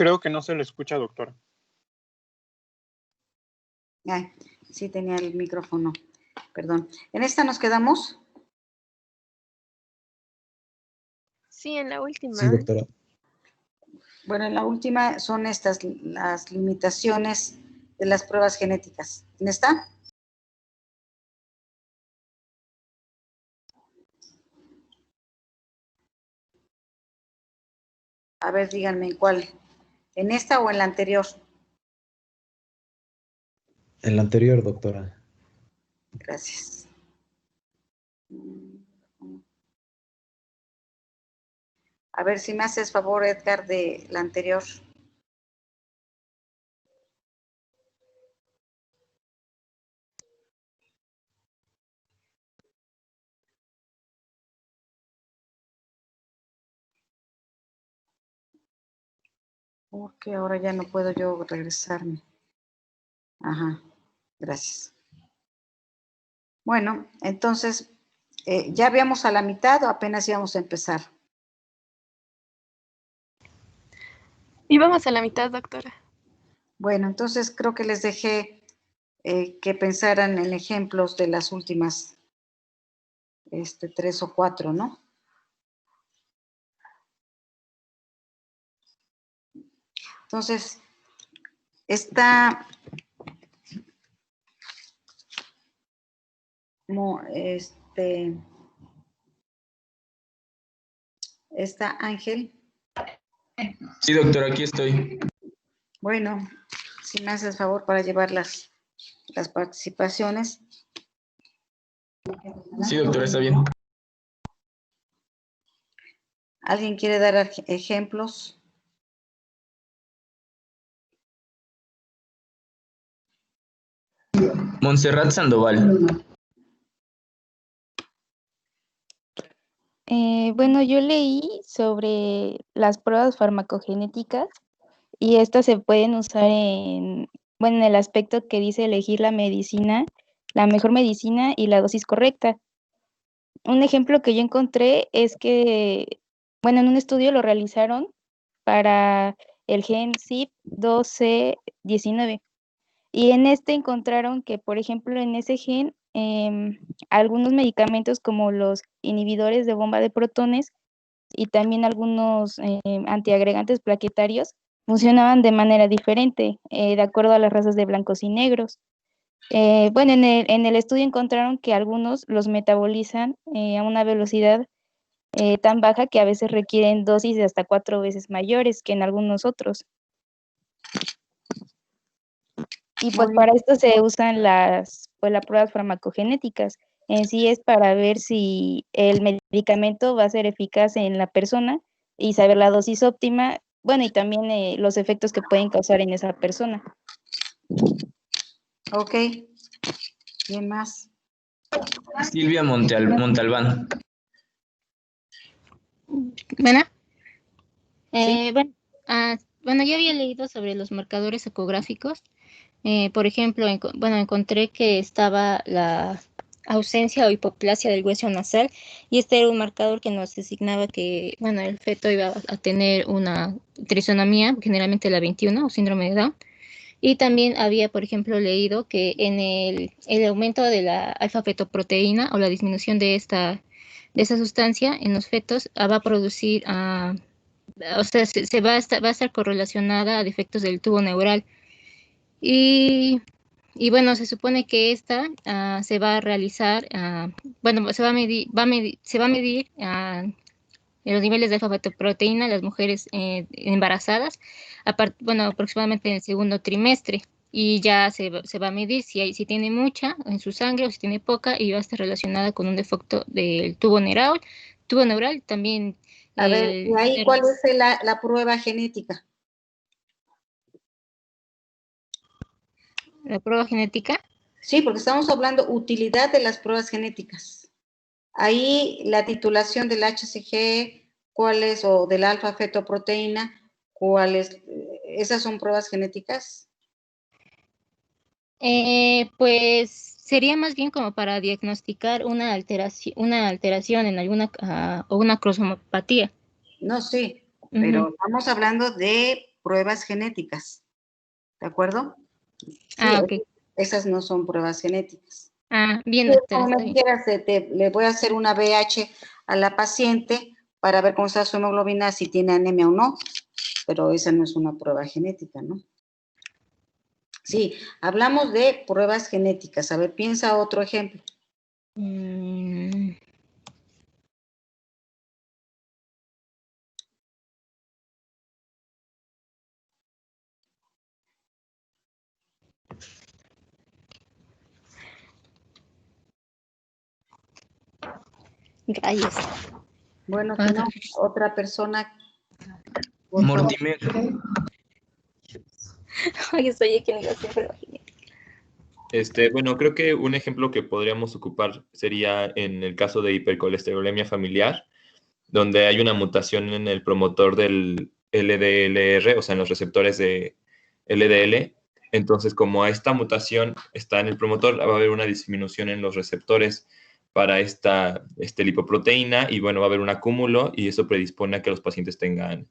Creo que no se le escucha, doctora. Ay, sí tenía el micrófono, perdón. ¿En esta nos quedamos? Sí, en la última. Sí, doctora. Bueno, en la última son estas las limitaciones de las pruebas genéticas. ¿En esta? A ver, díganme en cuál. ¿En esta o en la anterior? En la anterior, doctora. Gracias. A ver si me haces favor, Edgar, de la anterior. Porque ahora ya no puedo yo regresarme. Ajá, gracias. Bueno, entonces, ¿ya habíamos a la mitad o apenas íbamos a empezar? Íbamos a la mitad, doctora. Bueno, entonces creo que les dejé que pensaran en ejemplos de las últimas 3 o 4, ¿no? Entonces, esta Ángel. Sí, doctor, aquí estoy. Bueno, si me haces favor para llevar las participaciones. Sí, doctor, está bien. ¿Alguien quiere dar ejemplos? Montserrat Sandoval. Bueno, yo leí sobre las pruebas farmacogenéticas y estas se pueden usar en el aspecto que dice elegir la medicina, la mejor medicina y la dosis correcta. Un ejemplo que yo encontré es que, en un estudio lo realizaron para el gen CYP1219 y en este encontraron que, por ejemplo, en ese gen, algunos medicamentos como los inhibidores de bomba de protones y también algunos antiagregantes plaquetarios funcionaban de manera diferente, de acuerdo a las razas de blancos y negros. En el estudio encontraron que algunos los metabolizan a una velocidad tan baja que a veces requieren dosis de hasta 4 veces mayores que en algunos otros. Y pues para esto se usan las pruebas farmacogenéticas. En sí es para ver si el medicamento va a ser eficaz en la persona y saber la dosis óptima, y también los efectos que pueden causar en esa persona. Ok. ¿Quién más? Silvia Montalbán. ¿Bueno? Sí. Bueno, yo había leído sobre los marcadores ecográficos. Por ejemplo, encontré que estaba la ausencia o hipoplasia del hueso nasal y este era un marcador que nos designaba que, el feto iba a tener una trisonomía, generalmente la 21 o síndrome de Down. Y también había, por ejemplo, leído que en el aumento de la alfa-fetoproteína o la disminución de esa sustancia en los fetos va a producir, va a estar correlacionada a defectos del tubo neural. Y bueno, se supone que esta se va a realizar, se va a medir los niveles de alfa-fetoproteína en las mujeres embarazadas, aproximadamente en el segundo trimestre. Y ya se va a medir si tiene mucha en su sangre o si tiene poca y va a estar relacionada con un defecto del tubo neural. También. A ver, ¿y ahí cuál es la prueba genética? ¿La prueba genética? Sí, porque estamos hablando utilidad de las pruebas genéticas. Ahí la titulación del HCG, ¿cuál es? O del alfa-fetoproteína, ¿cuál es? ¿Esas son pruebas genéticas? Pues sería más bien como para diagnosticar una alteración en alguna o una cromopatía. No, sí, pero estamos hablando de pruebas genéticas, ¿de acuerdo? Ah, Sí, ok. esas no son pruebas genéticas. Ah, bien, Sí, doctora, como está me bien. dijeras, le voy a hacer una VH a la paciente para ver cómo está su hemoglobina, si tiene anemia o no, pero esa no es una prueba genética, ¿no? Sí, hablamos de pruebas genéticas. A ver, piensa otro ejemplo. Mm, Rayos. Bueno, si no, otra persona. por favor. Mortimer. Ay, estoy aquí en la prueba genética. Bueno, creo que un ejemplo que podríamos ocupar sería en el caso de hipercolesterolemia familiar, donde hay una mutación en el promotor del LDLR, o sea, en los receptores de LDL. Entonces, como esta mutación está en el promotor, va a haber una disminución en los receptores para esta lipoproteína y bueno, va a haber un acúmulo y eso predispone a que los pacientes tengan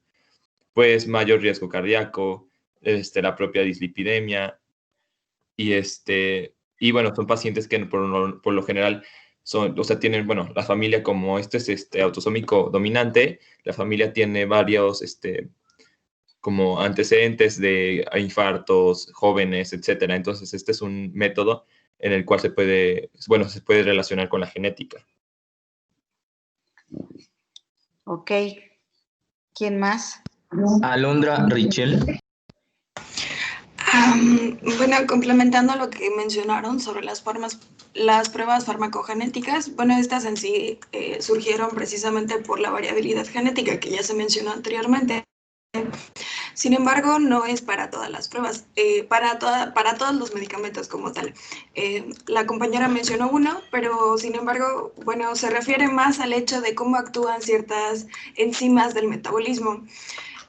pues mayor riesgo cardíaco, la propia dislipidemia y y bueno, son pacientes que por lo general son, o sea, tienen, bueno, la familia como este es autosómico dominante, la familia tiene varios como antecedentes de infartos, jóvenes, etcétera. Entonces, este es un método en el cual se puede relacionar con la genética. Ok. ¿Quién más? Alondra Richel. Bueno, complementando lo que mencionaron sobre las pruebas farmacogenéticas, bueno, estas en sí surgieron precisamente por la variabilidad genética que ya se mencionó anteriormente. Sin embargo, no es para todas las pruebas, para todos los medicamentos como tal. La compañera mencionó uno, pero sin embargo, bueno, se refiere más al hecho de cómo actúan ciertas enzimas del metabolismo.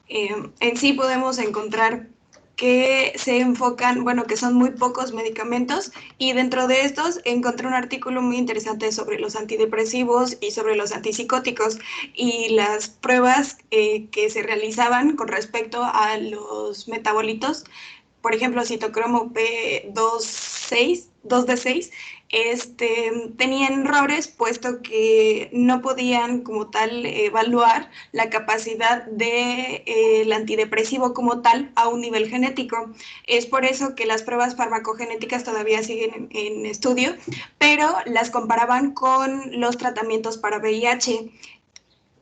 En sí podemos encontrar que se enfocan, bueno, que son muy pocos medicamentos y dentro de estos encontré un artículo muy interesante sobre los antidepresivos y sobre los antipsicóticos y las pruebas que se realizaban con respecto a los metabolitos, por ejemplo, citocromo P2D6, tenían errores puesto que no podían como tal evaluar la capacidad del antidepresivo como tal a un nivel genético. Es por eso que las pruebas farmacogenéticas todavía siguen en estudio, pero las comparaban con los tratamientos para VIH.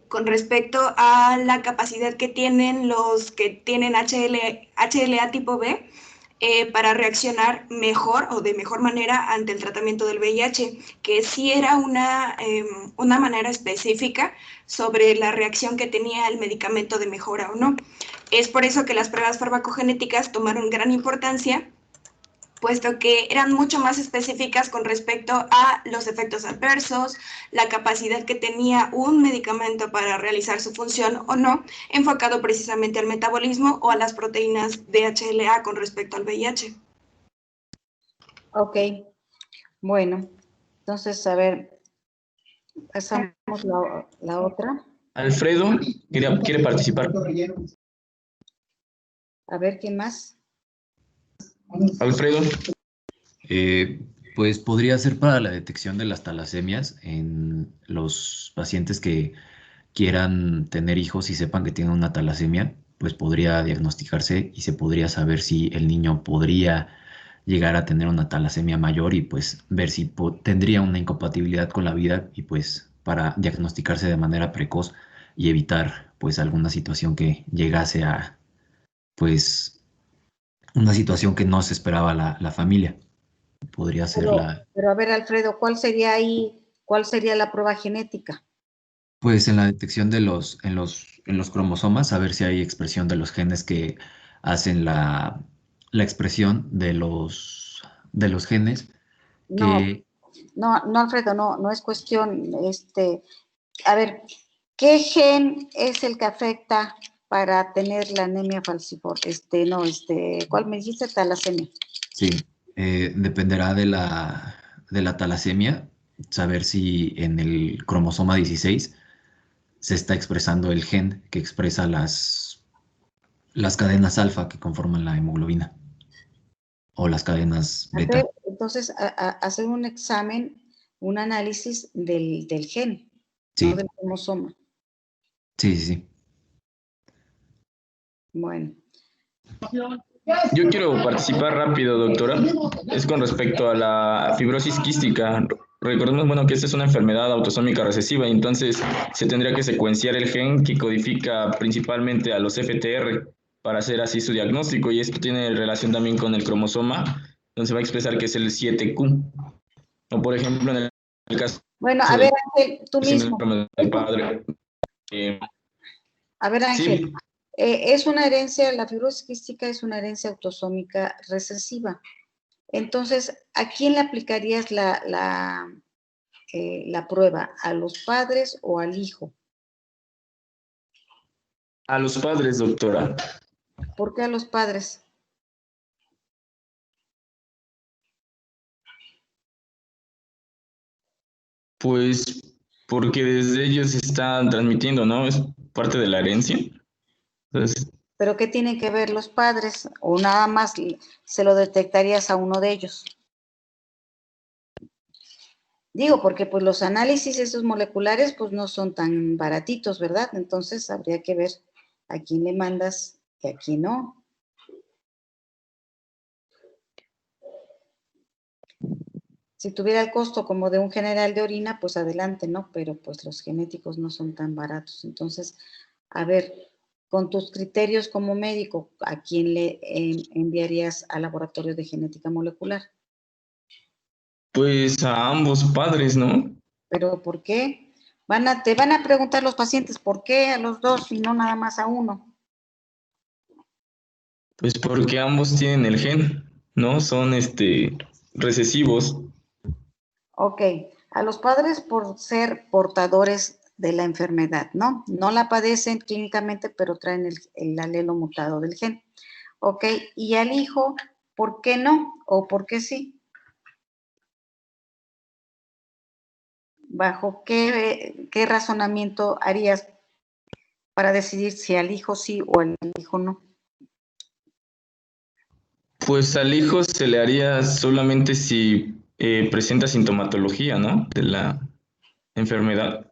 Con respecto a la capacidad que tienen los que tienen HLA tipo B, para reaccionar mejor o de mejor manera ante el tratamiento del VIH, que sí era una manera específica sobre la reacción que tenía el medicamento de mejora o no. Es por eso que las pruebas farmacogenéticas tomaron gran importancia, puesto que eran mucho más específicas con respecto a los efectos adversos, la capacidad que tenía un medicamento para realizar su función o no, enfocado precisamente al metabolismo o a las proteínas de HLA con respecto al VIH. Ok. Bueno, entonces, a ver, pasamos la otra. Alfredo quiere participar. A ver, ¿quién más? Alfredo. Pues podría ser para la detección de las talasemias en los pacientes que quieran tener hijos y sepan que tienen una talasemia, pues podría diagnosticarse y se podría saber si el niño podría llegar a tener una talasemia mayor y pues ver si tendría una incompatibilidad con la vida y pues para diagnosticarse de manera precoz y evitar pues alguna situación que llegase a pues una situación que no se esperaba la familia. Podría ser Pero a ver, Alfredo, ¿cuál sería la prueba genética? pues en la detección de en los cromosomas, saber si hay expresión de los genes que hacen la expresión de los genes No, que, no, Alfredo, no es cuestión, a ver, ¿qué gen es el que afecta para tener la anemia falciforme? ¿Cuál me dijiste? Talasemia. sí, dependerá de la talasemia, saber si en el cromosoma 16 se está expresando el gen que expresa Las cadenas alfa que conforman la hemoglobina o las cadenas beta. Entonces, hacer un examen, un análisis del gen, Sí. no del cromosoma. Sí, sí, sí. Bueno. Yo quiero participar rápido, doctora. Es con respecto a la fibrosis quística. Recordemos, bueno, que esta es una enfermedad autosómica recesiva, y entonces se tendría que secuenciar el gen que codifica principalmente a los FTR para hacer así su diagnóstico, y esto tiene relación también con el cromosoma, donde se va a expresar que es el 7q. O por ejemplo, en el caso Bueno, a ver, Ángel, tú mismo. síndrome del padre. A ver, Ángel. Sí. Es una herencia, la fibrosis quística es una herencia autosómica recesiva. Entonces, ¿a quién le aplicarías la prueba? ¿A los padres o al hijo? A los padres, doctora. ¿Por qué a los padres? Pues porque desde ellos se están transmitiendo, ¿no? Es parte de la herencia. Entonces, ¿Pero qué tienen que ver los padres? ¿O nada más se lo detectarías a uno de ellos? Digo, porque pues los análisis esos moleculares pues no son tan baratitos, ¿verdad? Entonces habría que ver a quién le mandas y a quién no. Si tuviera el costo como de un general de orina, pues adelante, ¿no? Pero pues los genéticos no son tan baratos. Entonces, a ver, con tus criterios como médico, ¿a quién le enviarías al laboratorio de genética molecular? pues a ambos padres, ¿no? ¿Pero por qué? Te van a preguntar los pacientes, ¿por qué a los dos y no nada más a uno? Pues porque ambos tienen el gen, ¿no? Son recesivos. Ok, a los padres por ser portadores de la enfermedad, ¿no? No la padecen clínicamente, pero traen el alelo mutado del gen. Ok, y al hijo, ¿por qué no? ¿O por qué sí? ¿Bajo qué razonamiento harías para decidir si al hijo sí o al hijo no? Pues al hijo se le haría solamente si presenta sintomatología, ¿no? De la enfermedad.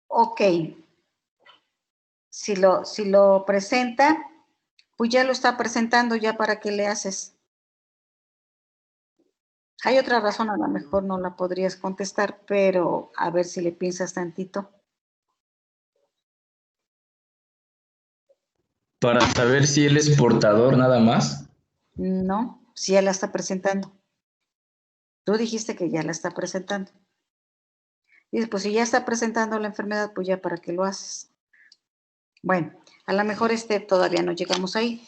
Ok, si lo presenta, pues ya lo está presentando, ya para qué le haces. Hay otra razón, a lo mejor no la podrías contestar, pero a ver si le piensas tantito. Para saber si él es portador nada más. No, si ya la está presentando. Tú dijiste que ya la está presentando. Dices, pues si ya está presentando la enfermedad, pues ya para qué lo haces. Bueno, a lo mejor todavía no llegamos ahí.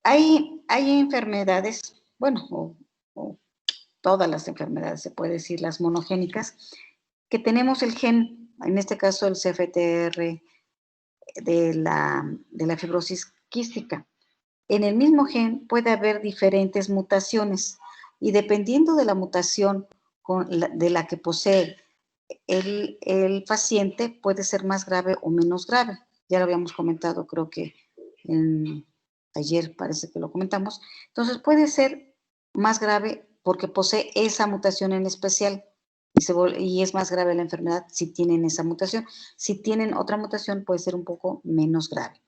Hay enfermedades, bueno, o todas las enfermedades, se puede decir, las monogénicas, que tenemos el gen, en este caso el CFTR de la fibrosis quística. En el mismo gen puede haber diferentes mutaciones y dependiendo de la mutación de la que posee el paciente, puede ser más grave o menos grave. Ya lo habíamos comentado, creo que ayer parece que lo comentamos. Entonces puede ser más grave porque posee esa mutación en especial y es más grave la enfermedad si tienen esa mutación. Si tienen otra mutación puede ser un poco menos grave.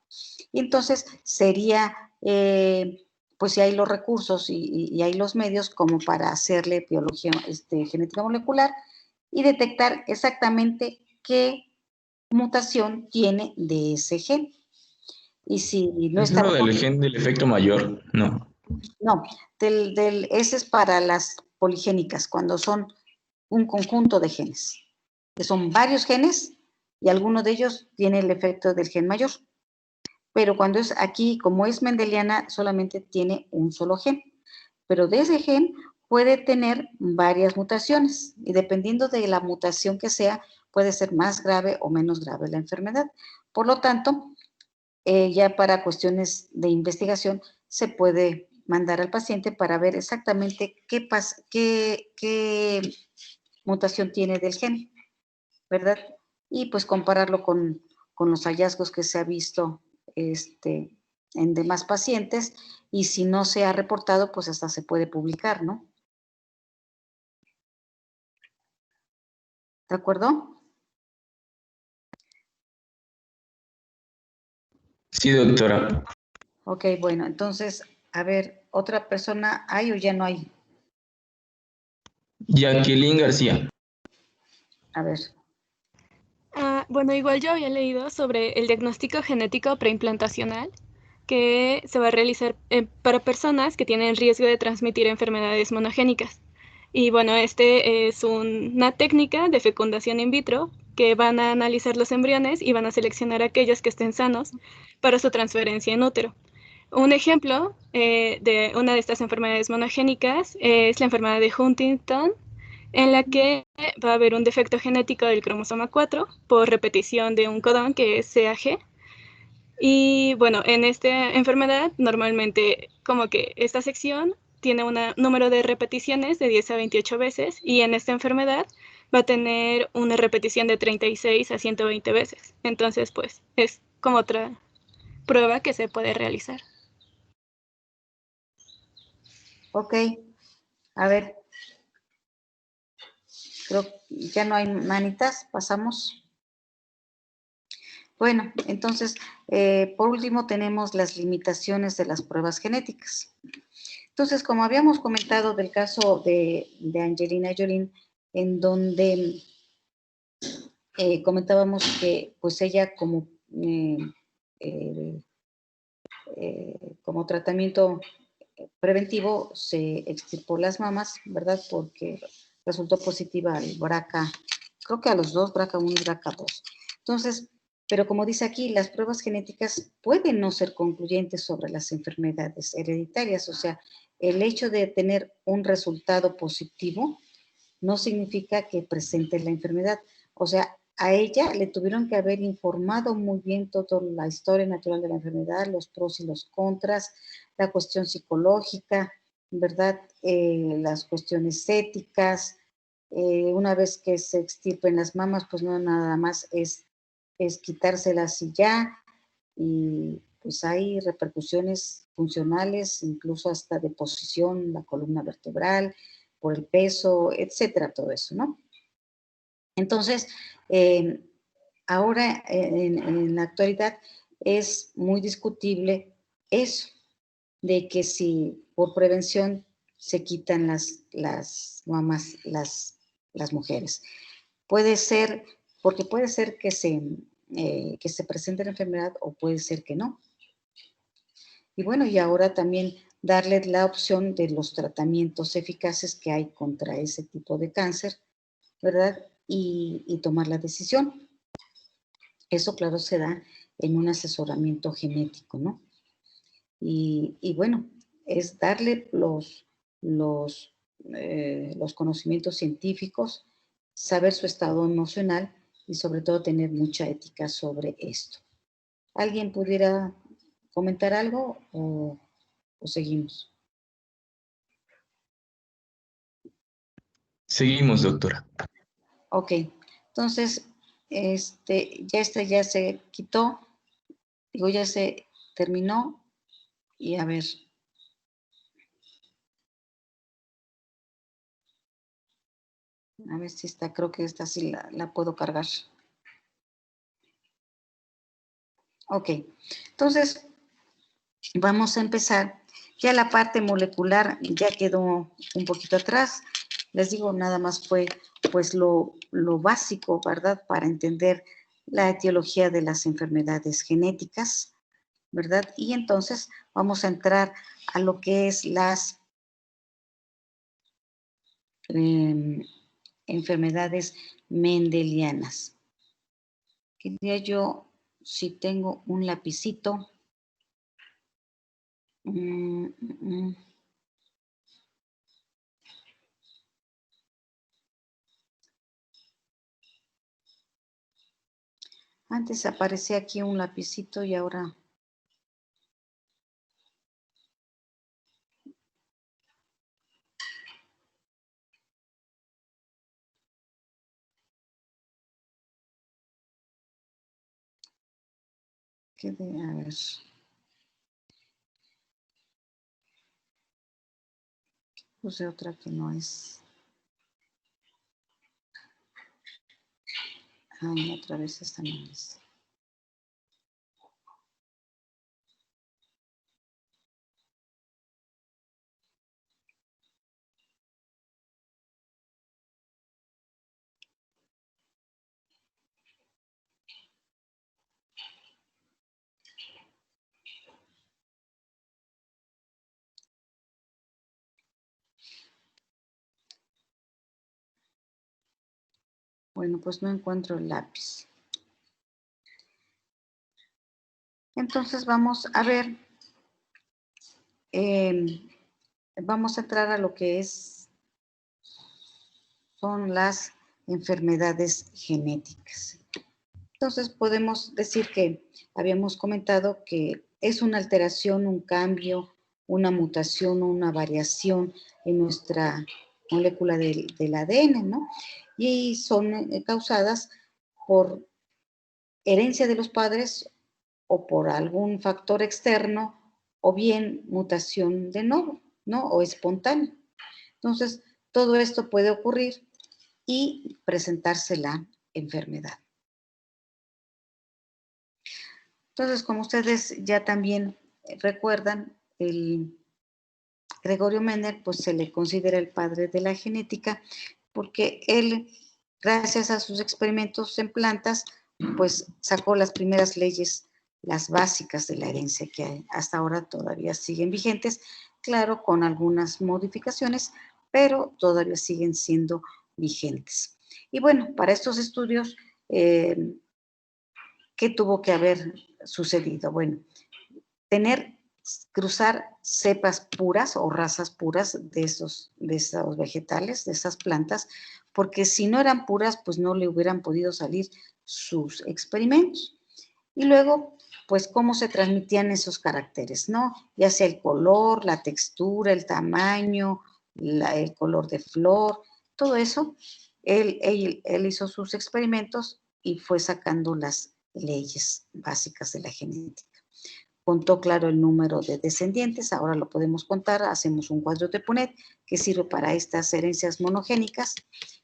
Y entonces sería, pues si hay los recursos y hay los medios como para hacerle biología, genética molecular y detectar exactamente qué mutación tiene de ese gen. Y si no ¿Es está... lo del gen del efecto mayor? No. No, ese es para las poligénicas, cuando son un conjunto de genes, que son varios genes y alguno de ellos tiene el efecto del gen mayor. Pero cuando es aquí, como es mendeliana, solamente tiene un solo gen. Pero de ese gen puede tener varias mutaciones y dependiendo de la mutación que sea, puede ser más grave o menos grave la enfermedad. Por lo tanto, ya para cuestiones de investigación se puede mandar al paciente para ver exactamente qué mutación tiene del gen, ¿verdad? Y pues compararlo con con los hallazgos que se ha visto en demás pacientes, y si no se ha reportado, pues hasta se puede publicar, ¿no? ¿De acuerdo? Sí, doctora. Ok, bueno, entonces, a ver, ¿otra persona hay o ya no hay? Jacqueline García. A ver. Bueno, igual yo había leído sobre el diagnóstico genético preimplantacional que se va a realizar para personas que tienen riesgo de transmitir enfermedades monogénicas. Y bueno, este es una técnica de fecundación in vitro que van a analizar los embriones y van a seleccionar aquellos que estén sanos para su transferencia en útero. Un ejemplo de una de estas enfermedades monogénicas es la enfermedad de Huntington, en la que va a haber un defecto genético del cromosoma 4 por repetición de un codón que es CAG. Y bueno, en esta enfermedad normalmente como que esta sección tiene un número de repeticiones de 10 a 28 veces, y en esta enfermedad va a tener una repetición de 36 a 120 veces. Entonces, pues es como otra prueba que se puede realizar. Ok, a ver, creo que ya no hay manitas, pasamos. Bueno, entonces, por último tenemos las limitaciones de las pruebas genéticas. Entonces, como habíamos comentado del caso de Angelina Jolie, en donde comentábamos que pues ella como tratamiento preventivo se extirpó las mamas, ¿verdad? Porque resultó positiva al BRCA, creo que a los dos, BRCA1 y BRCA2. Entonces, pero como dice aquí, las pruebas genéticas pueden no ser concluyentes sobre las enfermedades hereditarias, o sea, el hecho de tener un resultado positivo no significa que presente la enfermedad. O sea, a ella le tuvieron que haber informado muy bien toda la historia natural de la enfermedad, los pros y los contras, la cuestión psicológica, ¿verdad? Las cuestiones éticas. Una vez que se extirpen las mamas, pues no nada más es quitárselas y ya. Y pues hay repercusiones funcionales, incluso hasta de posición, la columna vertebral, por el peso, etcétera, todo eso, ¿no? Entonces, ahora en la actualidad es muy discutible eso, de que si por prevención se quitan las mamas, las mujeres. Puede ser, porque puede ser que se presente la enfermedad o puede ser que no. Y bueno, y ahora también darle la opción de los tratamientos eficaces que hay contra ese tipo de cáncer, ¿verdad? Y tomar la decisión. Eso, claro, se da en un asesoramiento genético, ¿no? Y bueno, es darle los conocimientos científicos, saber su estado emocional y sobre todo tener mucha ética sobre esto. ¿Alguien pudiera comentar algo o seguimos? Seguimos, doctora. Ok, entonces, ya se quitó, digo, ya se terminó, y a ver. A ver si está, creo que esta sí la puedo cargar. Ok, entonces vamos a empezar. Ya la parte molecular ya quedó un poquito atrás. Les digo, nada más fue pues lo básico, ¿verdad? Para entender la etiología de las enfermedades genéticas, ¿verdad? Y entonces vamos a entrar a lo que es las enfermedades mendelianas. Quería yo, si tengo un lapicito. Antes aparecía aquí un lapicito y ahora A ver. Puse otra que no es. Ay, otra vez esta no es. Bueno, pues no encuentro el lápiz. Entonces vamos a ver, vamos a entrar a lo que son las enfermedades genéticas. Entonces podemos decir que habíamos comentado que es una alteración, un cambio, una mutación o una variación en nuestra molécula del ADN, ¿no? Y son causadas por herencia de los padres o por algún factor externo o bien mutación de novo, ¿no? O espontánea. Entonces, todo esto puede ocurrir y presentarse la enfermedad. Entonces, como ustedes ya también recuerdan, el Gregorio Mendel, pues se le considera el padre de la genética, porque él, gracias a sus experimentos en plantas, pues sacó las primeras leyes, las básicas de la herencia, que hasta ahora todavía siguen vigentes, claro, con algunas modificaciones, pero todavía siguen siendo vigentes. Y bueno, para estos estudios, ¿qué tuvo que haber sucedido? Bueno, cruzar cepas puras o razas puras de esos vegetales, de esas plantas, porque si no eran puras, pues no le hubieran podido salir sus experimentos. Y luego, pues cómo se transmitían esos caracteres, ¿no? Ya sea el color, la textura, el tamaño, el color de flor, todo eso, él hizo sus experimentos y fue sacando las leyes básicas de la genética. Contó, claro, el número de descendientes, ahora lo podemos contar, hacemos un cuadro de Punnett que sirve para estas herencias monogénicas,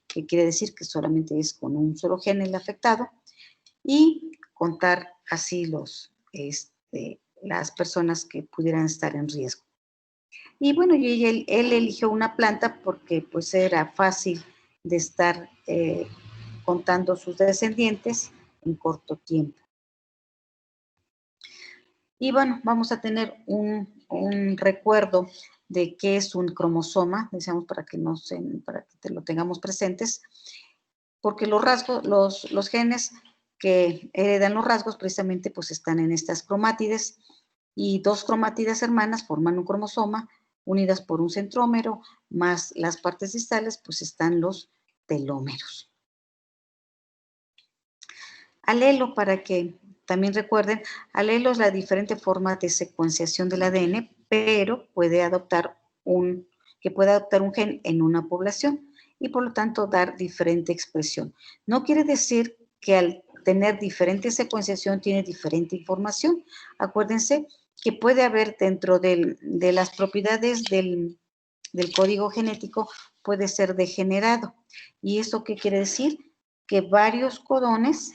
que quiere decir que solamente es con un solo gen el afectado, y contar así las personas que pudieran estar en riesgo. Y bueno, él eligió una planta porque pues era fácil de estar contando sus descendientes en corto tiempo. Y bueno, vamos a tener un recuerdo de qué es un cromosoma, decíamos para que lo tengamos presentes, porque los rasgos, los genes que heredan los rasgos precisamente pues están en estas cromátides, y dos cromátides hermanas forman un cromosoma, unidas por un centrómero, más las partes distales, pues están los telómeros. Alelo, para que también recuerden, alelo es la diferente forma de secuenciación del ADN, pero puede adoptar un gen en una población y por lo tanto dar diferente expresión. No quiere decir que al tener diferente secuenciación tiene diferente información. Acuérdense que puede haber dentro de las propiedades del código genético, puede ser degenerado. ¿Y esto qué quiere decir? Que varios codones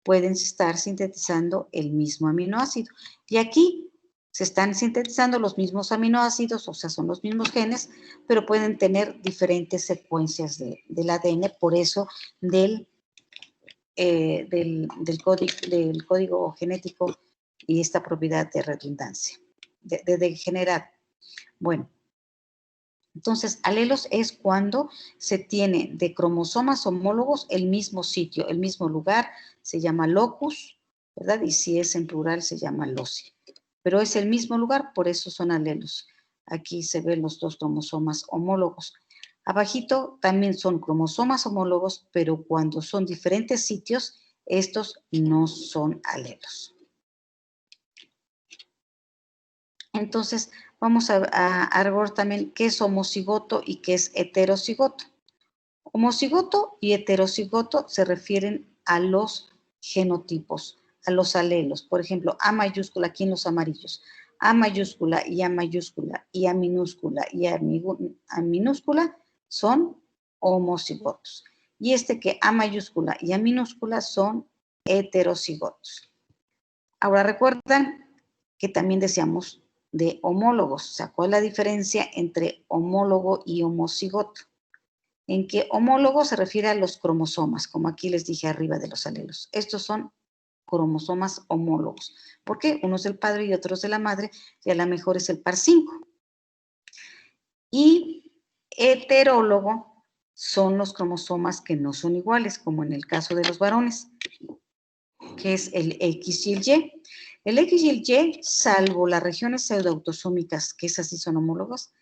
pueden estar sintetizando el mismo aminoácido. Y aquí se están sintetizando los mismos aminoácidos, o sea, son los mismos genes, pero pueden tener diferentes secuencias del ADN, por eso del código genético y esta propiedad de redundancia, de degenerado. Bueno, entonces, alelos es cuando se tiene de cromosomas homólogos el mismo sitio, el mismo lugar, se llama locus, ¿verdad? Y si es en plural se llama loci. Pero es el mismo lugar, por eso son alelos. Aquí se ven los dos cromosomas homólogos. Abajito también son cromosomas homólogos, pero cuando son diferentes sitios, estos no son alelos. Entonces, vamos a ver también qué es homocigoto y qué es heterocigoto. Homocigoto y heterocigoto se refieren a los genotipos. a los alelos. Por ejemplo, A mayúscula aquí en los amarillos. A mayúscula y A minúscula y A minúscula son homocigotos. Y que A mayúscula y A minúscula son heterocigotos. Ahora recuerdan que también decíamos de homólogos. O sea, ¿cuál es la diferencia entre homólogo y homocigoto? En que homólogo se refiere a los cromosomas, como aquí les dije arriba de los alelos. Estos son cromosomas homólogos. ¿Por qué? Uno es del padre y otro es de la madre, y a lo mejor es el par 5. Y heterólogo son los cromosomas que no son iguales, como en el caso de los varones, que es el X y el Y. El X y el Y, salvo las regiones pseudoautosómicas, que esas sí son homólogos,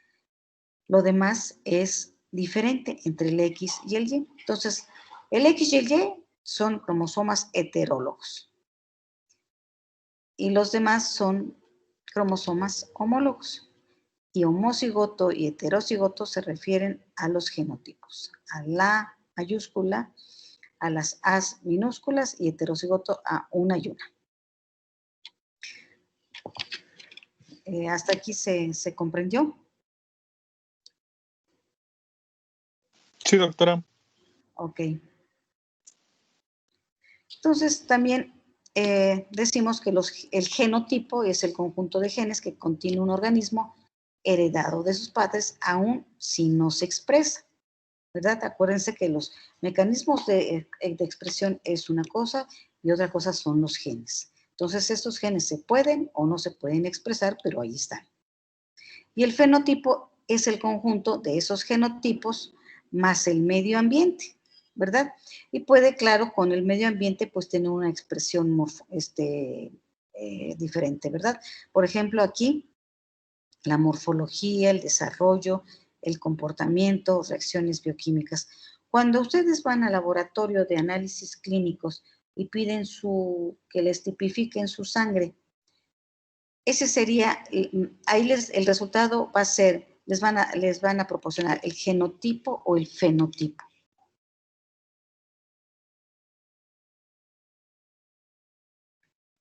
lo demás es diferente entre el X y el Y. Entonces, el X y el Y son cromosomas heterólogos. Y los demás son cromosomas homólogos. Y homocigoto y heterocigoto se refieren a los genotipos, a la mayúscula, a las As minúsculas y heterocigoto a una y una. ¿Hasta aquí se comprendió? Sí, doctora. Ok. Entonces, también decimos que el genotipo es el conjunto de genes que contiene un organismo heredado de sus padres, aun si no se expresa, ¿verdad? Acuérdense que los mecanismos de expresión es una cosa y otra cosa son los genes. Entonces, estos genes se pueden o no se pueden expresar, pero ahí están. Y el fenotipo es el conjunto de esos genotipos más el medio ambiente, ¿verdad? Y puede, claro, con el medio ambiente, pues tener una expresión diferente, ¿verdad? Por ejemplo, aquí, la morfología, el desarrollo, el comportamiento, reacciones bioquímicas. Cuando ustedes van al laboratorio de análisis clínicos y piden que les tipifiquen su sangre, ese sería, ahí el resultado va a ser, les van a proporcionar el genotipo o el fenotipo.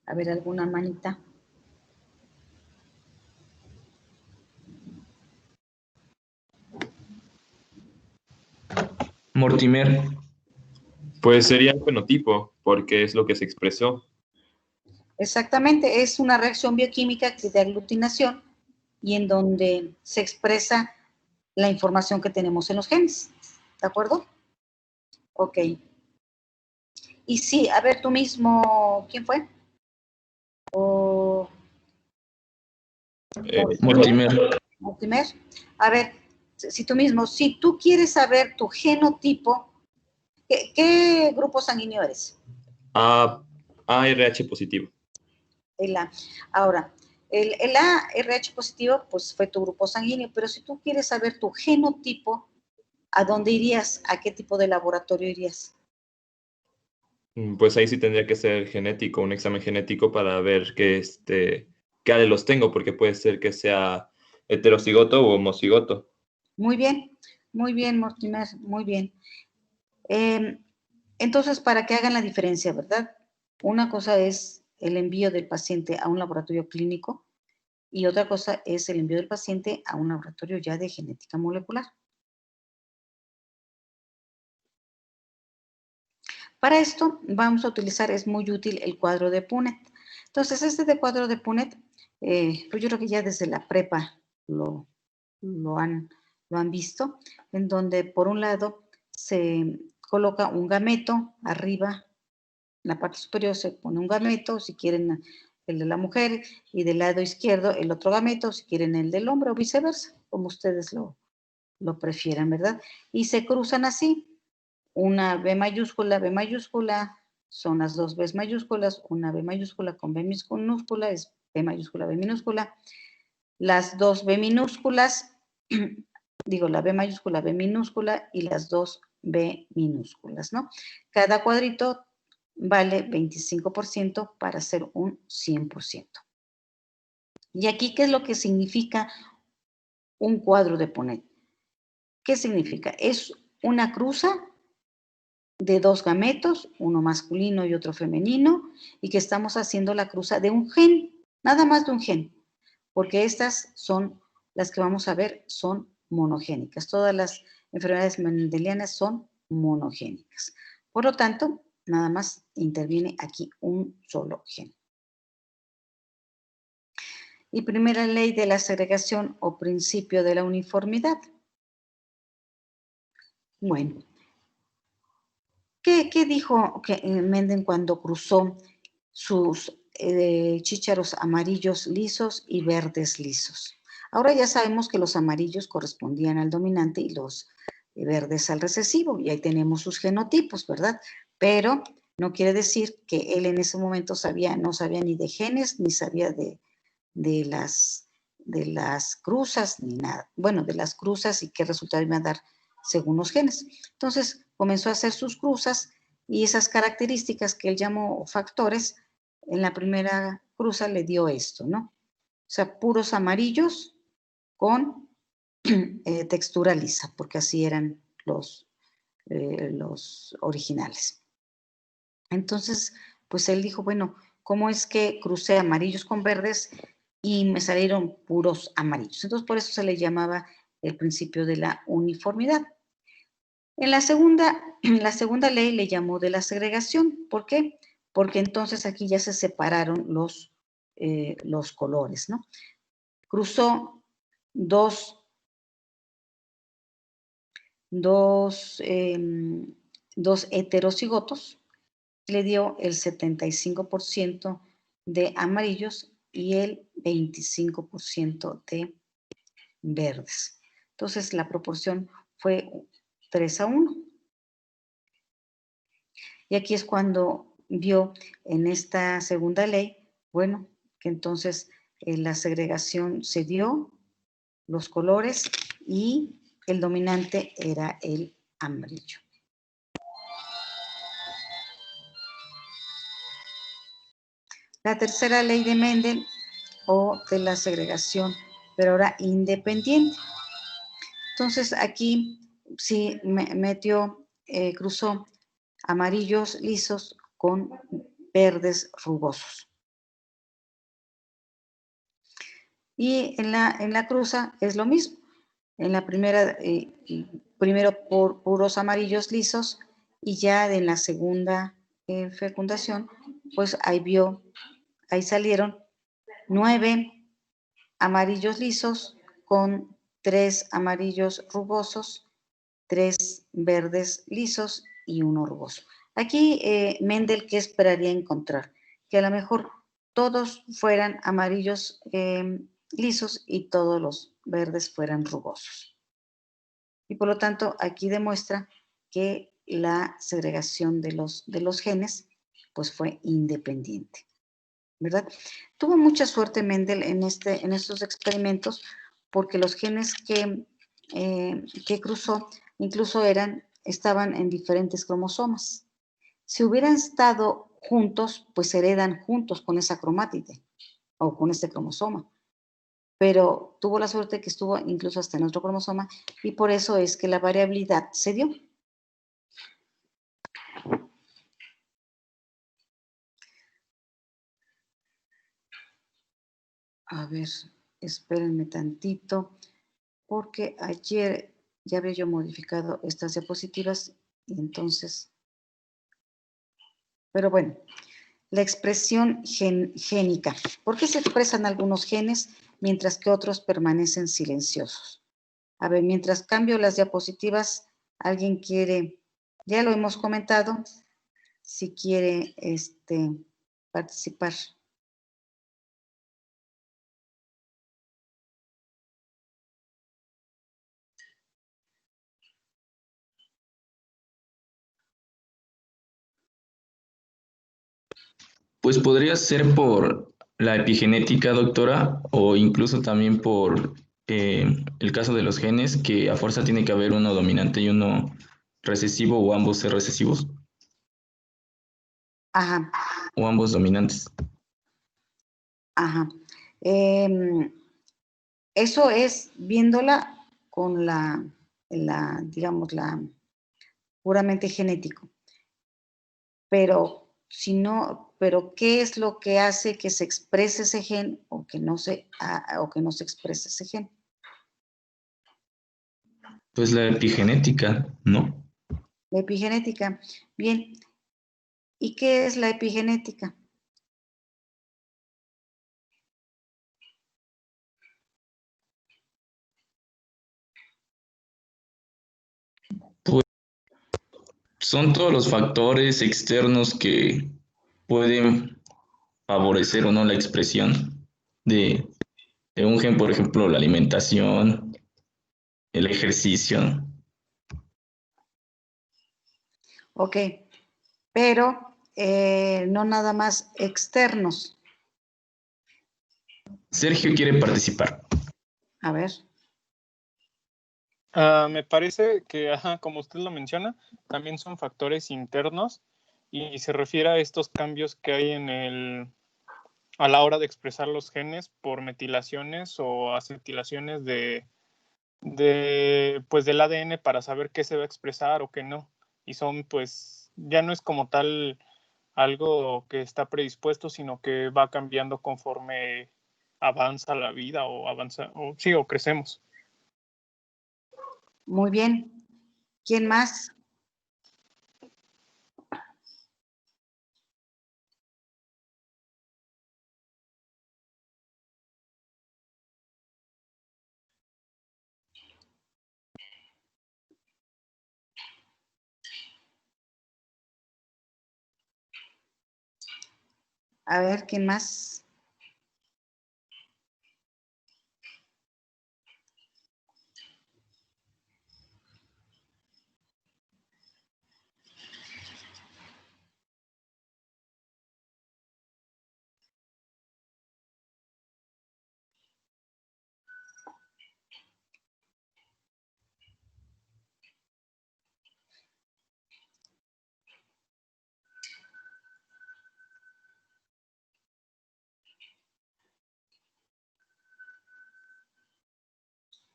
A ver, ¿alguna manita? Mortimer. Pues sería el fenotipo, porque es lo que se expresó. Exactamente, es una reacción bioquímica de aglutinación y en donde se expresa la información que tenemos en los genes. ¿De acuerdo? Ok. Y sí, a ver, tú mismo, ¿quién fue? Mortimer. Mortimer. A ver, si tú mismo, si tú quieres saber tu genotipo, ¿qué grupo sanguíneo eres? ARH positivo. Ahora, el ARH positivo, pues fue tu grupo sanguíneo, pero si tú quieres saber tu genotipo, ¿a dónde irías? ¿A qué tipo de laboratorio irías? Pues ahí sí tendría que ser genético, un examen genético para ver qué alelos tengo, porque puede ser que sea heterocigoto o homocigoto. Muy bien, Mortimer, muy bien. Entonces, para que hagan la diferencia, ¿verdad? Una cosa es el envío del paciente a un laboratorio clínico y otra cosa es el envío del paciente a un laboratorio ya de genética molecular. Para esto vamos a utilizar, es muy útil el cuadro de Punnett. Entonces, de cuadro de Punnett, pues yo creo que ya desde la prepa lo han visto, en donde por un lado se coloca un gameto arriba, en la parte superior se pone un gameto, si quieren el de la mujer, y del lado izquierdo el otro gameto, si quieren el del hombre o viceversa, como ustedes lo prefieran, ¿verdad? Y se cruzan así, una B mayúscula, son las dos B mayúsculas, una B mayúscula con B minúscula, es B mayúscula, B minúscula, las dos B minúsculas, la B mayúscula, B minúscula y las dos B minúsculas, ¿no? Cada cuadrito vale 25% para hacer un 100%. Y aquí, ¿qué es lo que significa un cuadro de Punnett? ¿Qué significa? Es una cruza de dos gametos, uno masculino y otro femenino, y que estamos haciendo la cruza de un gen, nada más de un gen, porque estas son las que vamos a ver, son monogénicas. Todas las enfermedades mendelianas son monogénicas. Por lo tanto, nada más interviene aquí un solo gen. Y primera ley de la segregación o principio de la uniformidad. Bueno, ¿qué dijo Mendel cuando cruzó sus chícharos amarillos lisos y verdes lisos? Ahora ya sabemos que los amarillos correspondían al dominante y los verdes al recesivo, y ahí tenemos sus genotipos, ¿verdad? Pero no quiere decir que él en ese momento no sabía ni de genes, ni sabía de las cruzas, ni nada. Bueno, de las cruzas y qué resultado iba a dar según los genes. Entonces comenzó a hacer sus cruzas y esas características que él llamó factores, en la primera cruza le dio esto, ¿no? O sea, puros amarillos con textura lisa, porque así eran los originales. Entonces, pues él dijo, bueno, ¿cómo es que crucé amarillos con verdes y me salieron puros amarillos? Entonces, por eso se le llamaba el principio de la uniformidad. En la segunda ley le llamó de la segregación. ¿Por qué? Porque entonces aquí ya se separaron los colores, ¿no? Cruzó dos heterocigotos, le dio el 75% de amarillos y el 25% de verdes. Entonces la proporción fue 3:1. Y aquí es cuando vio en esta segunda ley, bueno, que entonces la segregación se dio, los colores, y el dominante era el amarillo. La tercera ley de Mendel, o de la segregación, pero ahora independiente. Entonces aquí sí cruzó amarillos lisos con verdes rugosos. Y en la cruza es lo mismo. En la primera, primero puros amarillos lisos, y ya en la segunda fecundación, pues ahí salieron 9 amarillos lisos con 3 amarillos rugosos, 3 verdes lisos y 1 rugoso. Aquí Mendel, ¿qué esperaría encontrar? Que a lo mejor todos fueran amarillos lisos y todos los verdes fueran rugosos. Y por lo tanto, aquí demuestra que la segregación de los genes pues fue independiente, ¿verdad? Tuvo mucha suerte Mendel en estos experimentos, porque los genes que cruzó incluso estaban en diferentes cromosomas. Si hubieran estado juntos, pues se heredan juntos con esa cromátide o con este cromosoma. Pero tuvo la suerte que estuvo incluso hasta en otro cromosoma, y por eso es que la variabilidad se dio. A ver, espérenme tantito, porque ayer ya había yo modificado estas diapositivas, y entonces... Pero bueno, la expresión génica. ¿Por qué se expresan algunos genes mientras que otros permanecen silenciosos? A ver, mientras cambio las diapositivas, ¿alguien quiere? Ya lo hemos comentado, si quiere participar. Pues podría ser por la epigenética, doctora, o incluso también por el caso de los genes, que a fuerza tiene que haber uno dominante y uno recesivo, o ambos ser recesivos. Ajá. O ambos dominantes. Ajá. Eso es viéndola con digamos, la puramente genético. pero si no, pero ¿qué es lo que hace que se exprese ese gen o que no se exprese ese gen? Pues la epigenética, ¿no? La epigenética. Bien. ¿Y qué es la epigenética? Pues son todos los factores externos que pueden favorecer o no la expresión de un gen, por ejemplo, la alimentación, el ejercicio. Ok, pero no nada más externos. Sergio quiere participar. A ver. Me parece que, como usted lo menciona, también son factores internos y se refiere a estos cambios que hay a la hora de expresar los genes por metilaciones o acetilaciones pues del ADN para saber qué se va a expresar o qué no. Y son, pues, ya no es como tal algo que está predispuesto, sino que va cambiando conforme avanza la vida o crecemos. Muy bien. ¿Quién más? A ver, ¿quién más?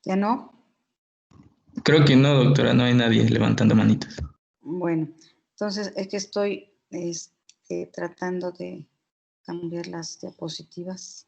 ¿Ya no? Creo que no, doctora, no hay nadie levantando manitas. Bueno, entonces es que estoy tratando de cambiar las diapositivas.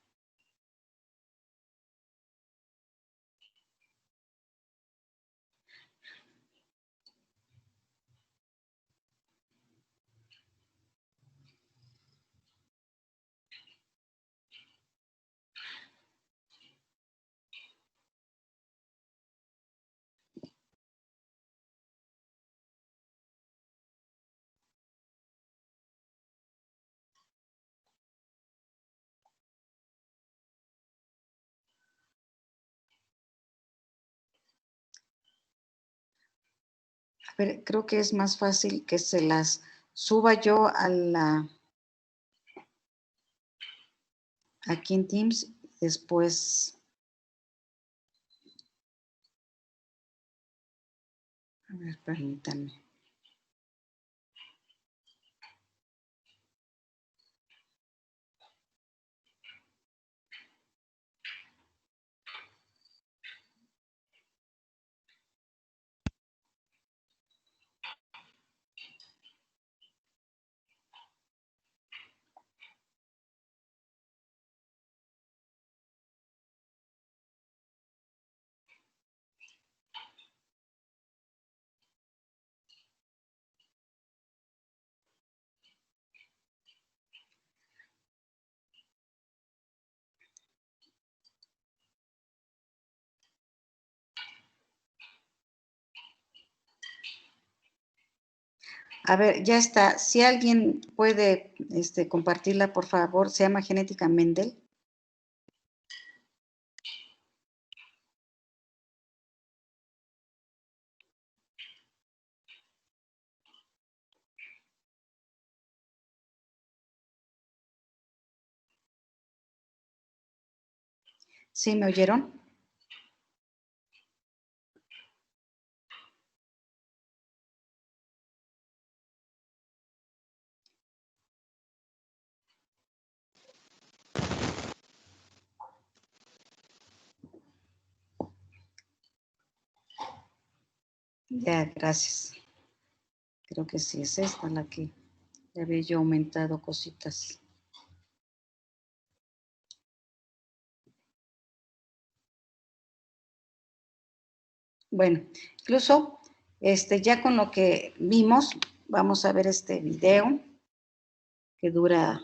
A ver, creo que es más fácil que se las suba yo aquí en Teams, después, a ver, permítanme. A ver, ya está. Si alguien puede compartirla, por favor, se llama Genética Mendel. ¿Sí me oyeron? Ya, gracias. Creo que sí es esta la que Ya había yo aumentado cositas. Bueno, incluso ya con lo que vimos, vamos a ver este video que dura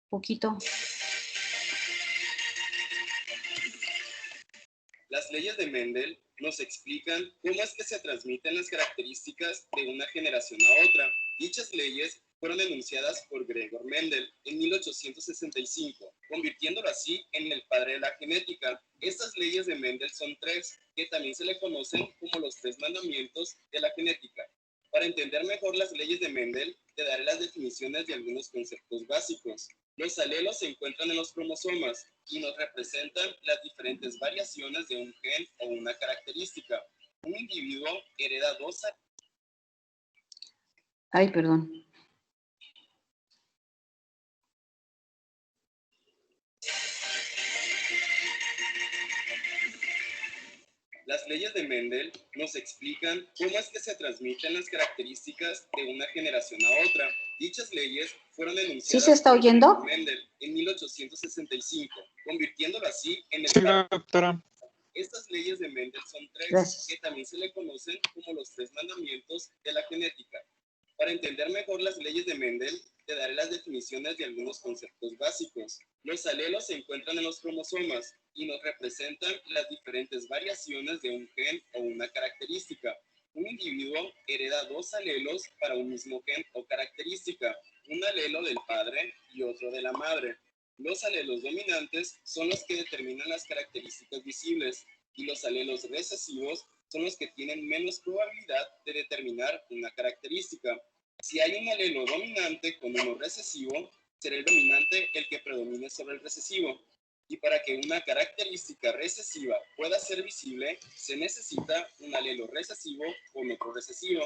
poquito. Las leyes de Mendel nos explican cómo es que se transmiten las características de una generación a otra. Dichas leyes fueron enunciadas por Gregor Mendel en 1865, convirtiéndolo así en el padre de la genética. Estas leyes de Mendel son tres, que también se le conocen como los tres mandamientos de la genética. Para entender mejor las leyes de Mendel, te daré las definiciones de algunos conceptos básicos. Los alelos se encuentran en los cromosomas y nos representan las diferentes variaciones de un gen o una característica. Un individuo hereda dos... Ay, perdón. Las leyes de Mendel nos explican cómo es que se transmiten las características de una generación a otra. Dichas leyes fueron enunciadas ¿Sí se está oyendo? por Mendel en 1865, convirtiéndolo así en el... Sí, doctora. Estas leyes de Mendel son tres, Gracias. que también se le conocen como los tres mandamientos de la genética. Para entender mejor las leyes de Mendel, te daré las definiciones de algunos conceptos básicos. Los alelos se encuentran en los cromosomas y nos representan las diferentes variaciones de un gen o una característica. Un individuo hereda dos alelos para un mismo gen o característica, un alelo del padre y otro de la madre. Los alelos dominantes son los que determinan las características visibles y los alelos recesivos son los que tienen menos probabilidad de determinar una característica. Si hay un alelo dominante con uno recesivo, será el dominante el que predomine sobre el recesivo. Y para que una característica recesiva pueda ser visible, se necesita un alelo recesivo con otro recesivo.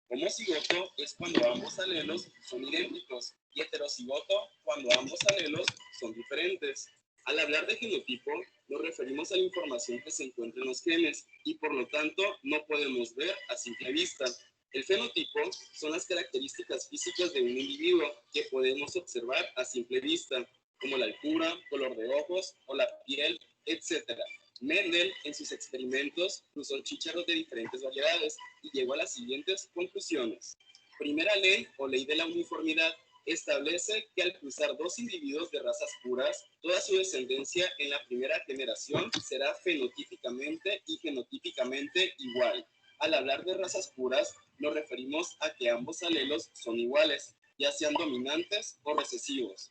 Homocigoto es cuando ambos alelos son idénticos y heterocigoto cuando ambos alelos son diferentes. Al hablar de genotipo, nos referimos a la información que se encuentra en los genes y por lo tanto no podemos ver a simple vista. El fenotipo son las características físicas de un individuo que podemos observar a simple vista, como la altura, color de ojos o la piel, etc. Mendel, en sus experimentos, cruzó chícharos de diferentes variedades y llegó a las siguientes conclusiones. Primera ley o ley de la uniformidad establece que al cruzar dos individuos de razas puras, toda su descendencia en la primera generación será fenotípicamente y genotípicamente igual. Al hablar de razas puras, nos referimos a que ambos alelos son iguales, ya sean dominantes o recesivos.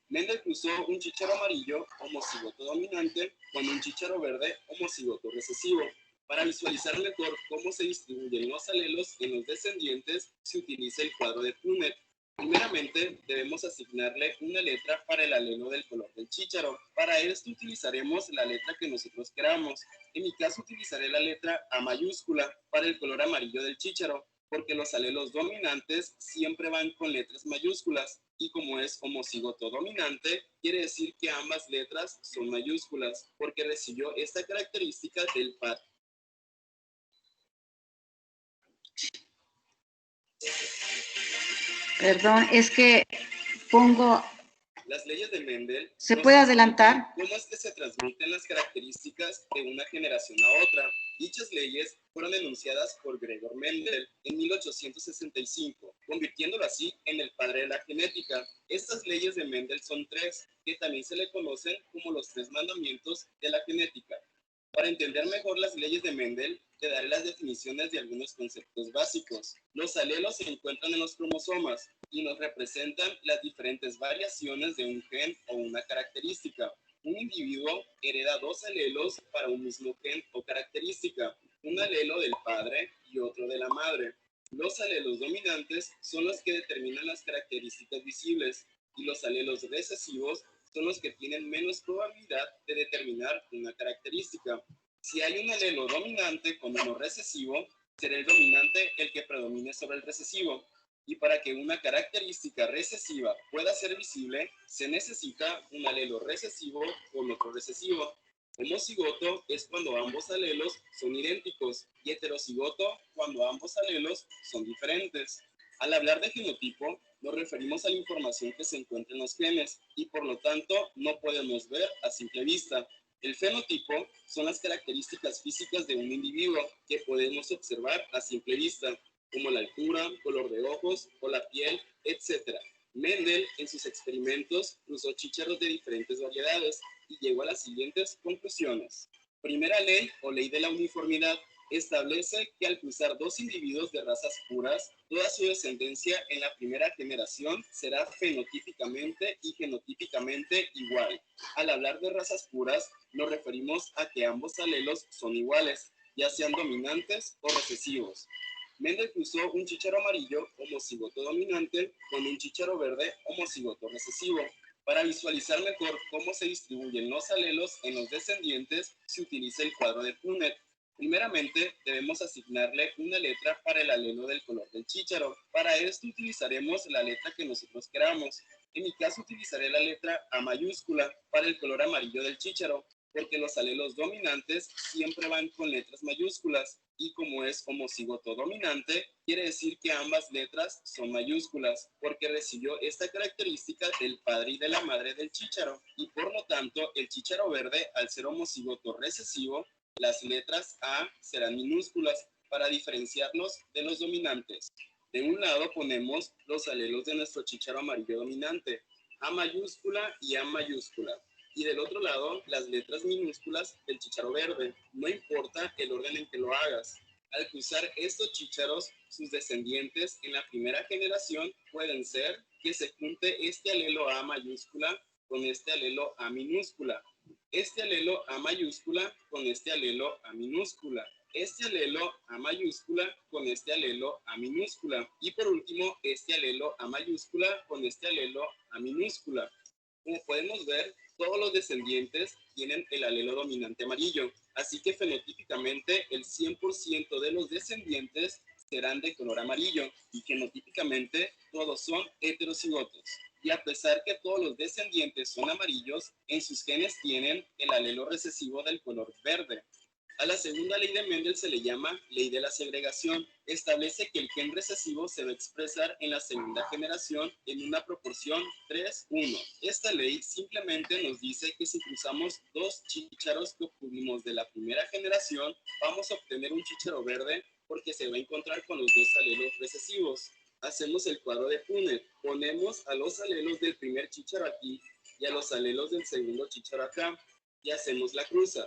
Mendel cruzó un chícharo amarillo homocigoto dominante con un chícharo verde homocigoto recesivo. Para visualizar mejor cómo se distribuyen los alelos en los descendientes, se utiliza el cuadro de Punnett. Primeramente, debemos asignarle una letra para el alelo del color del chícharo. Para esto utilizaremos la letra que nosotros queramos. En mi caso utilizaré la letra A mayúscula para el color amarillo del chícharo, porque los alelos dominantes siempre van con letras mayúsculas y como es homocigoto dominante, quiere decir que ambas letras son mayúsculas, porque recibió esta característica del padre. Perdón, es que pongo... Las leyes de Mendel... ¿Se puede adelantar? ¿Cómo es que se transmiten las características de una generación a otra? Dichas leyes fueron enunciadas por Gregor Mendel en 1865, convirtiéndolo así en el padre de la genética. Estas leyes de Mendel son tres, que también se le conocen como los tres mandamientos de la genética. Para entender mejor las leyes de Mendel, te daré las definiciones de algunos conceptos básicos. Los alelos se encuentran en los cromosomas y nos representan las diferentes variaciones de un gen o una característica. Un individuo hereda dos alelos para un mismo gen o característica, un alelo del padre y otro de la madre. Los alelos dominantes son los que determinan las características visibles y los alelos recesivos son los que tienen menos probabilidad de determinar una característica. Si hay un alelo dominante con uno recesivo, será el dominante el que predomine sobre el recesivo. Y para que una característica recesiva pueda ser visible, se necesita un alelo recesivo con otro recesivo. Homocigoto es cuando ambos alelos son idénticos y heterocigoto cuando ambos alelos son diferentes. Al hablar de genotipo, nos referimos a la información que se encuentra en los genes y por lo tanto no podemos ver a simple vista. El fenotipo son las características físicas de un individuo que podemos observar a simple vista, como la altura, color de ojos o la piel, etc. Mendel, en sus experimentos, usó chícharos de diferentes variedades y llegó a las siguientes conclusiones. Primera ley o ley de la uniformidad establece que al cruzar dos individuos de razas puras, toda su descendencia en la primera generación será fenotípicamente y genotípicamente igual. Al hablar de razas puras, nos referimos a que ambos alelos son iguales, ya sean dominantes o recesivos. Mendel cruzó un chícharo amarillo homocigoto dominante con un chícharo verde homocigoto recesivo. Para visualizar mejor cómo se distribuyen los alelos en los descendientes, se utiliza el cuadro de Punnett. Primeramente, debemos asignarle una letra para el alelo del color del chícharo. Para esto utilizaremos la letra que nosotros queramos. En mi caso utilizaré la letra A mayúscula para el color amarillo del chícharo, porque los alelos dominantes siempre van con letras mayúsculas, y como es homocigoto dominante, quiere decir que ambas letras son mayúsculas, porque recibió esta característica del padre y de la madre del chícharo, y por lo tanto el chícharo verde, al ser homocigoto recesivo, las letras A serán minúsculas para diferenciarlos de los dominantes. De un lado ponemos los alelos de nuestro chícharo amarillo dominante, A mayúscula y A mayúscula. Y del otro lado, las letras minúsculas del chícharo verde. No importa el orden en que lo hagas. Al cruzar estos chícharos, sus descendientes en la primera generación pueden ser que se junte este alelo A mayúscula con este alelo A minúscula, este alelo A mayúscula con este alelo A minúscula, este alelo A mayúscula con este alelo A minúscula y por último este alelo A mayúscula con este alelo A minúscula. Como podemos ver, todos los descendientes tienen el alelo dominante amarillo, así que fenotípicamente el 100% de los descendientes serán de color amarillo y genotípicamente todos son heterocigotos. Y a pesar que todos los descendientes son amarillos, en sus genes tienen el alelo recesivo del color verde. A la segunda ley de Mendel se le llama ley de la segregación. Establece que el gen recesivo se va a expresar en la segunda generación en una proporción 3:1. Esta ley simplemente nos dice que si cruzamos dos chícharos que obtuvimos de la primera generación, vamos a obtener un chícharo verde porque se va a encontrar con los dos alelos recesivos. Hacemos el cuadro de Punnett. Ponemos a los alelos del primer chícharo aquí y a los alelos del segundo chícharo acá y hacemos la cruza.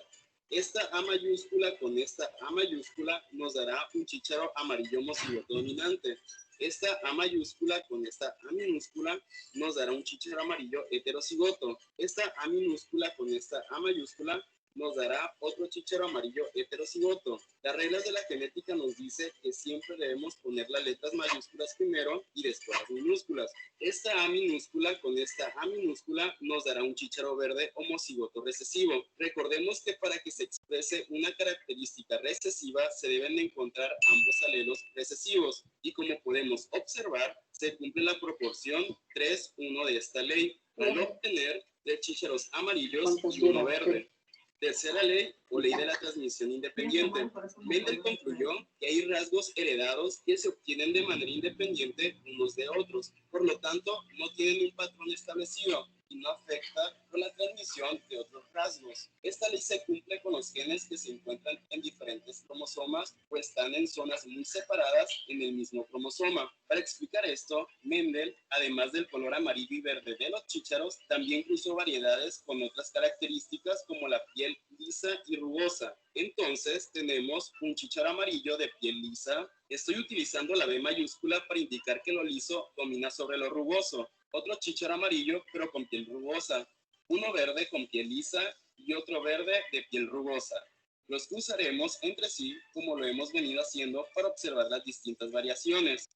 Esta A mayúscula con esta A mayúscula nos dará un chícharo amarillo homocigoto dominante. Esta A mayúscula con esta A minúscula nos dará un chícharo amarillo heterocigoto. Esta A minúscula con esta A mayúscula nos dará otro chícharo amarillo heterocigoto. Las reglas de la genética nos dice que siempre debemos poner las letras mayúsculas primero y después las minúsculas. Esta A minúscula con esta A minúscula nos dará un chícharo verde homocigoto recesivo. Recordemos que para que se exprese una característica recesiva se deben de encontrar ambos alelos recesivos y como podemos observar se cumple la proporción 3:1 de esta ley al obtener 3 chícharos amarillos y uno verde. Tercera ley o ley de la transmisión independiente. Mendel concluyó que hay rasgos heredados que se obtienen de manera independiente unos de otros, por lo tanto no tienen un patrón establecido y no afecta con la transmisión de otros rasgos. Esta ley se cumple con los genes que se encuentran en diferentes cromosomas o están en zonas muy separadas en el mismo cromosoma. Para explicar esto, Mendel, además del color amarillo y verde de los chícharos, también cruzó variedades con otras características como la piel lisa y rugosa. Entonces tenemos un chícharo amarillo de piel lisa. Estoy utilizando la B mayúscula para indicar que lo liso domina sobre lo rugoso. Otro chícharo amarillo pero con piel rugosa. Uno verde con piel lisa y otro verde de piel rugosa. Los cruzaremos entre sí como lo hemos venido haciendo para observar las distintas variaciones.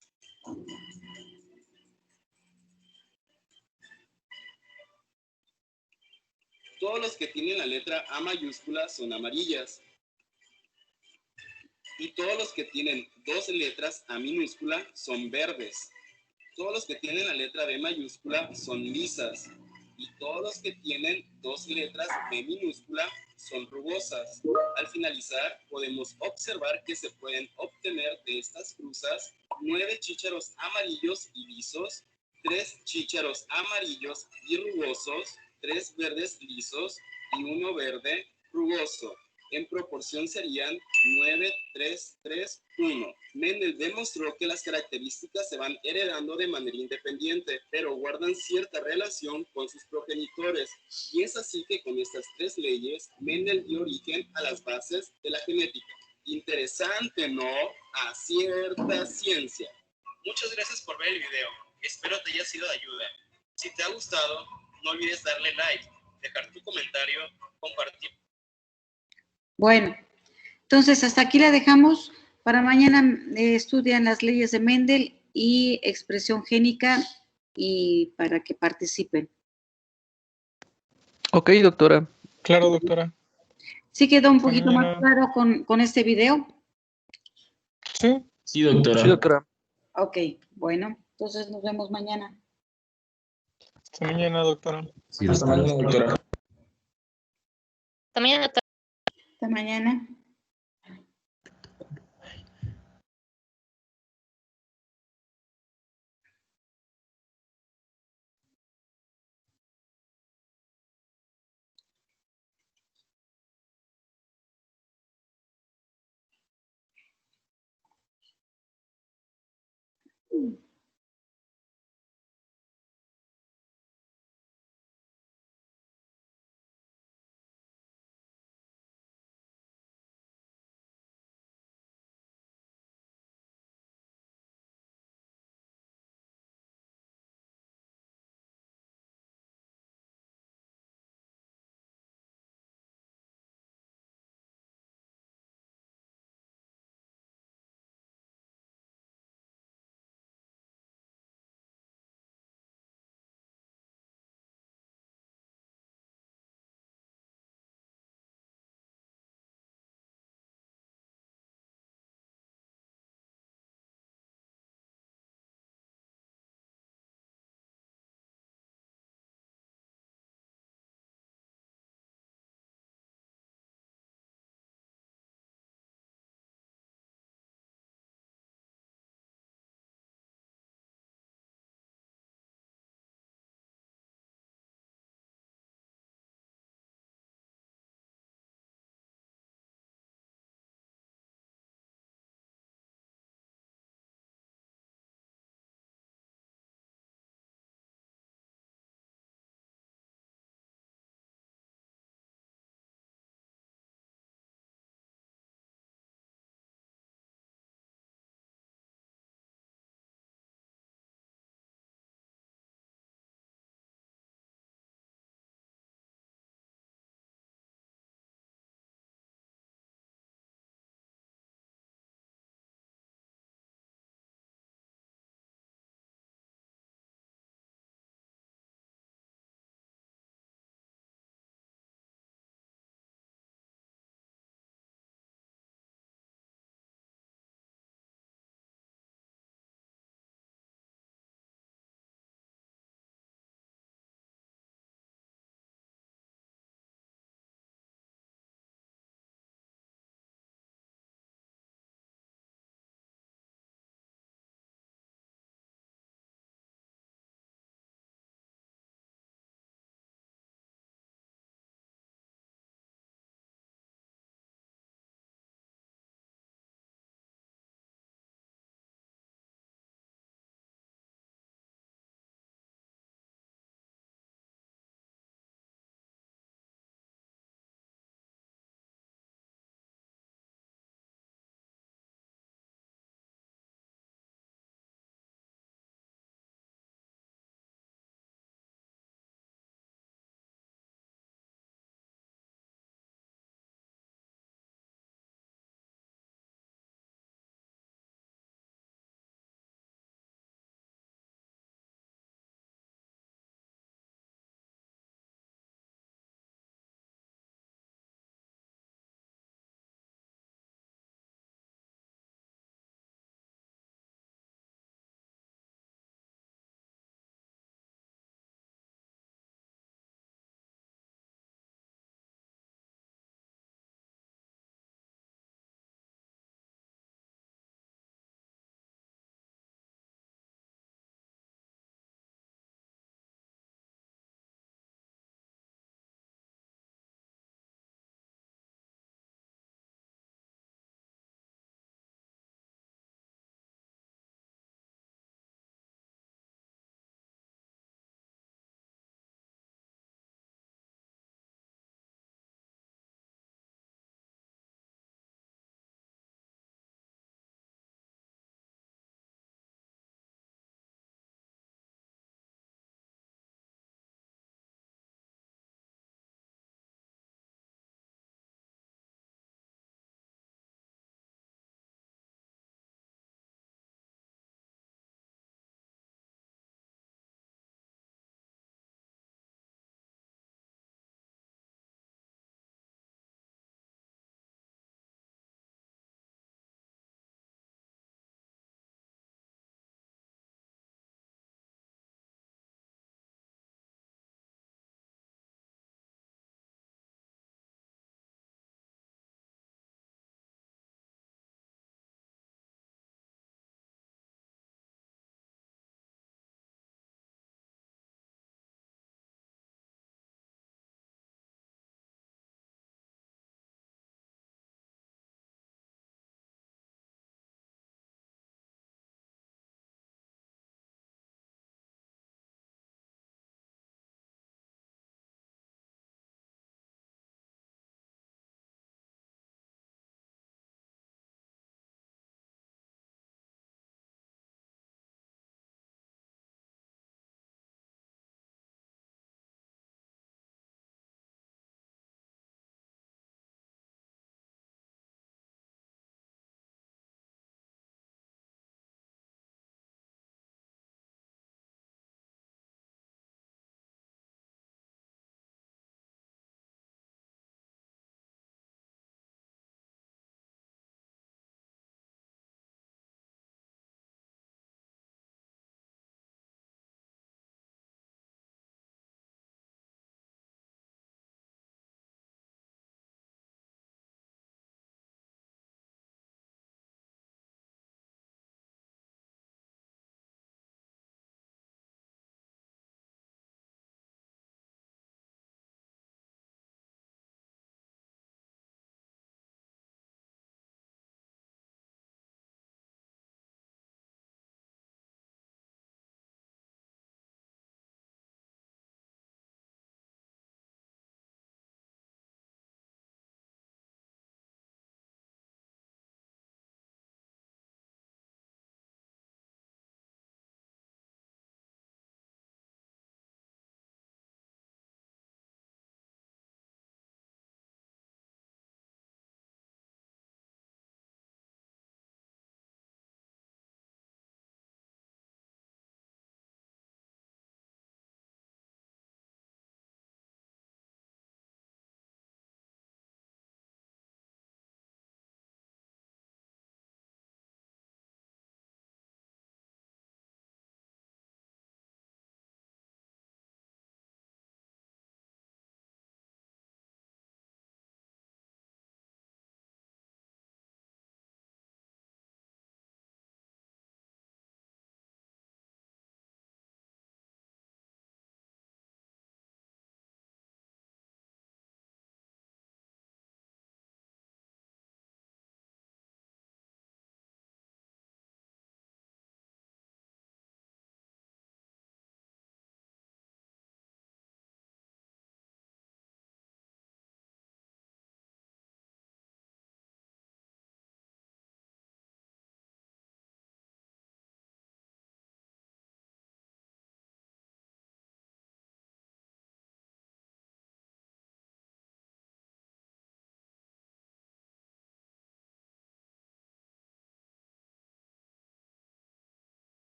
Todos los que tienen la letra A mayúscula son amarillas. Y todos los que tienen dos letras A minúscula son verdes. Todos los que tienen la letra B mayúscula son lisas. Y todos los que tienen dos letras B minúscula son rugosas. Al finalizar, podemos observar que se pueden obtener de estas cruzas 9 chícharos amarillos y lisos, 3 chícharos amarillos y rugosos, 3 verdes lisos y 1 verde rugoso. En proporción serían 9, 3, 3, 1. Mendel demostró que las características se van heredando de manera independiente, pero guardan cierta relación con sus progenitores. Y es así que con estas 3 leyes, Mendel dio origen a las bases de la genética. Interesante, ¿no? A cierta ciencia. Muchas gracias por ver el video. Espero te haya sido de ayuda. Si te ha gustado, no olvides darle like, dejar tu comentario, compartir. Bueno, entonces hasta aquí la dejamos. Para mañana estudian las leyes de Mendel y expresión génica y para que participen. Ok, doctora. Claro, doctora. ¿Sí quedó un poquito Mañana. más claro con este video? Sí. Sí, doctora. Sí, doctora. Ok, bueno, entonces nos vemos mañana. Hasta mañana, doctora. Sí, Hasta doctora. mañana, doctora. Hasta mañana, doctora. Hasta mañana.